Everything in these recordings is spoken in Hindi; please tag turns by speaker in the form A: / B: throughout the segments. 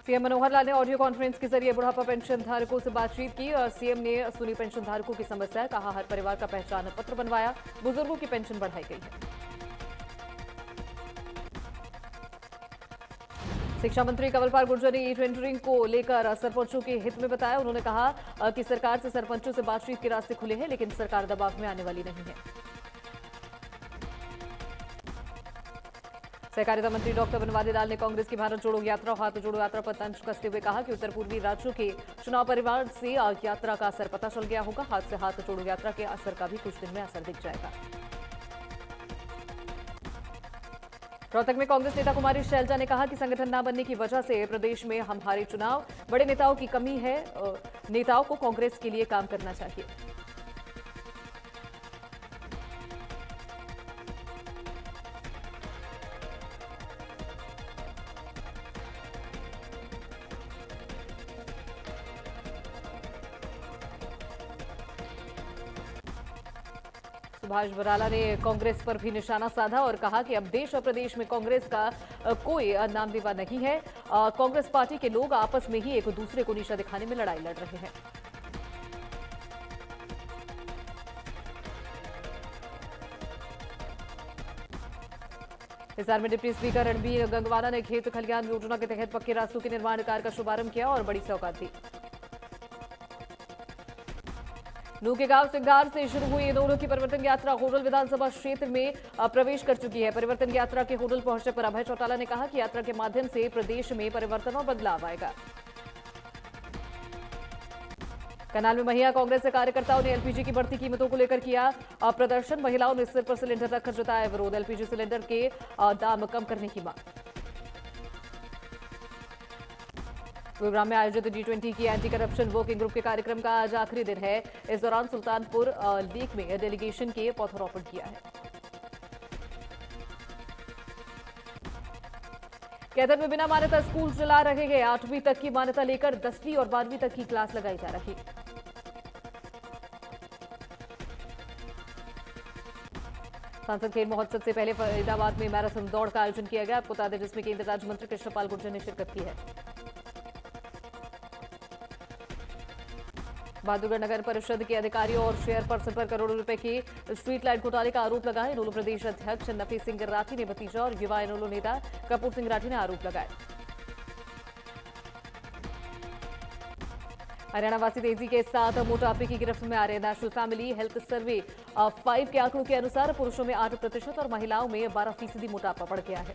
A: सीएम मनोहर लाल ने ऑडियो कॉन्फ्रेंस के जरिए बुढ़ापा पेंशन धारकों से बातचीत की और सीएम ने सुनी पेंशन धारकों की समस्या, कहा हर परिवार का पहचान पत्र बनवाया, बुजुर्गों की पेंशन बढ़ाई गई है। शिक्षा मंत्री कंवरपाल गुर्जर ने ई टेंडरिंग को लेकर सरपंचों के हित में बताया। उन्होंने कहा कि सरकार से सरपंचों से बातचीत के रास्ते खुले हैं, लेकिन सरकार दबाव में आने वाली नहीं है। सहकारिता मंत्री डॉक्टर बनवारी लाल ने कांग्रेस की भारत जोड़ो यात्रा और हाथ जोड़ो यात्रा पर तंज कसते हुए कहा कि उत्तर पूर्वी राज्यों के चुनाव परिवार से यात्रा का असर पता चल गया होगा। हाथ जोड़ो यात्रा के असर का भी कुछ दिन में असर दिख जाएगा। रोहतक में कांग्रेस नेता कुमारी शैलजा ने कहा कि संगठन न बनने की वजह से प्रदेश में हम हारे चुनाव, बड़े नेताओं की कमी है, नेताओं को कांग्रेस के लिए काम करना चाहिए। सुभाष बराला ने कांग्रेस पर भी निशाना साधा और कहा कि अब देश और प्रदेश में कांग्रेस का कोई नामदेवा नहीं है। कांग्रेस पार्टी के लोग आपस में ही एक दूसरे को निशा दिखाने में लड़ाई लड़ रहे हैं। हिसार में डिप्टी स्पीकर रणबीर गंगवाना ने खेत खलियान योजना के तहत पक्के रास्तों के निर्माण कार्य का शुभारंभ किया और बड़ी सौगात दी। नू के गांव सिंगार से शुरू हुई दोनों की परिवर्तन यात्रा होडल विधानसभा क्षेत्र में प्रवेश कर चुकी है। परिवर्तन यात्रा के होडल पहुंचने पर अभय चौटाला ने कहा कि यात्रा के माध्यम से प्रदेश में परिवर्तन और बदलाव आएगा। करनाल में महिला कांग्रेस के कार्यकर्ताओं ने एलपीजी की बढ़ती कीमतों को लेकर किया प्रदर्शन। महिलाओं ने सिर पर सिलेंडर रखकर जताया विरोध। एलपीजी सिलेंडर के दाम कम करने की मांग। गुरुग्राम में आयोजित G20 की एंटी करप्शन वर्किंग ग्रुप के कार्यक्रम का आज आखिरी दिन है। इस दौरान सुल्तानपुर लेक में डेलीगेशन के पौधरोपण किया है। कैथल में बिना मान्यता स्कूल चला रहे हैं। 8वीं तक की मान्यता लेकर 10वीं और 12वीं तक की क्लास लगाई जा रही। सांसद खेल महोत्सव से पहले फरीदाबाद में मैराथन दौड़ का आयोजन किया गया। आपको बता दें जिसमें केंद्रीय राज्य मंत्री कृष्णपाल गुर्जर ने शिरकत की है। बहादुरगढ़ नगर परिषद के अधिकारियों और चेयरपर्सन पर करोड़ों रुपए की स्ट्रीट लाइट घोटाले का आरोप लगाया। इनेलो प्रदेश अध्यक्ष नफी सिंह राठी ने भतीजा और युवा इनेलो नेता कपूर सिंह राठी ने आरोप लगाए। हरियाणा वासी तेजी के साथ मोटापे की गिरफ्त में आ रहे। नेशनल फैमिली हेल्थ सर्वे 5 के आंकड़ों के अनुसार पुरुषों में 8% और महिलाओं में 12% मोटापा बढ़ गया है।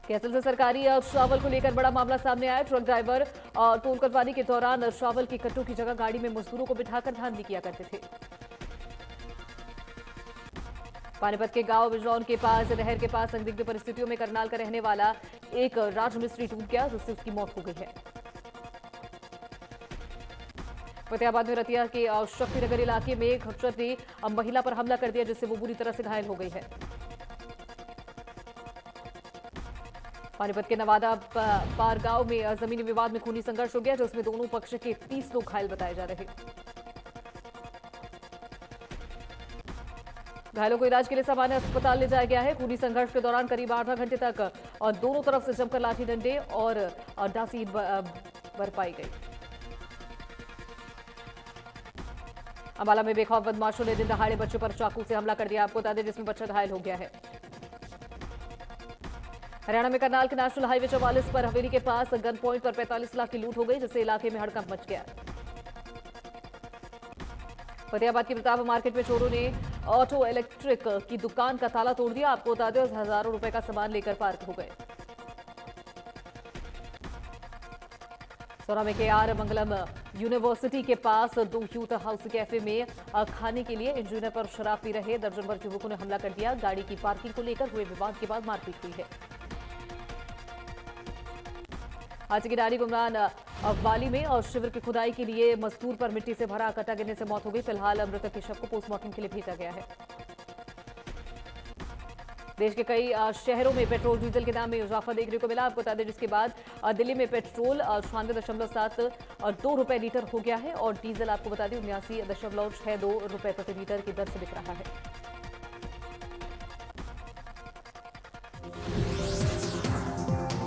A: कैथल से सरकारी चावल को लेकर बड़ा मामला सामने आया। ट्रक ड्राइवर टोल कटवाने के दौरान चावल के कट्टों की जगह गाड़ी में मजदूरों को बिठाकर धांधली किया करते थे। पानीपत के गांव बिजलौन के पास नहर के पास संदिग्ध परिस्थितियों में करनाल का रहने वाला एक राजमिस्त्री डूब गया, जिससे उसकी मौत हो गई है। फतेहाबाद में रतिया के शक्तिनगर इलाके में खच्चर ने महिला पर हमला कर दिया, जिससे वो बुरी तरह से घायल हो गई है। पानीपत के नवादा पार गांव में जमीनी विवाद में खूनी संघर्ष हो गया, जिसमें दोनों पक्ष के 30 लोग घायल बताए जा रहे। घायलों को इलाज के लिए सामान्य अस्पताल ले जाया गया है। खूनी संघर्ष के दौरान करीब 8 घंटे तक और दोनों तरफ से जमकर लाठी डंडे और डांसी बरपाई गई। अंबाला में बेखौफ बदमाशों ने दिन दहाड़े बच्चों पर चाकू से हमला कर दिया। आपको बता दें जिसमें बच्चा घायल हो गया है। हरियाणा में करनाल के नेशनल हाईवे 44 पर हवेली के पास गन पॉइंट पर 45 लाख की लूट हो गई, जिससे इलाके में हड़कंप मच गया। फतेहाबाद की प्रताप मार्केट में चोरों ने ऑटो इलेक्ट्रिक की दुकान का ताला तोड़ दिया। आपको बता दें हजारों रुपए का सामान लेकर पार्क हो गए। सोना में KR मंगलम यूनिवर्सिटी के पास 2 यूथ हाउस कैफे में खाने के लिए इंजीनियर पर शराब पी रहे दर्जन भर युवकों ने हमला कर दिया। गाड़ी की पार्किंग को लेकर हुए विवाद के बाद मारपीट हुई है। आज की डाली गुमरान वाली में और शिविर की खुदाई के लिए मजदूर पर मिट्टी से भरा कटा गिरने से मौत हो गई। फिलहाल मृतक के शव को पोस्टमार्टम के लिए भेजा गया है। देश के कई शहरों में पेट्रोल डीजल के दाम में इजाफा देखने को मिला। आपको बता दें जिसके बाद दिल्ली में पेट्रोल 96.72 रुपए लीटर हो गया है और डीजल आपको बता दें 79.62 रुपए प्रति लीटर की दर से बिक रहा है।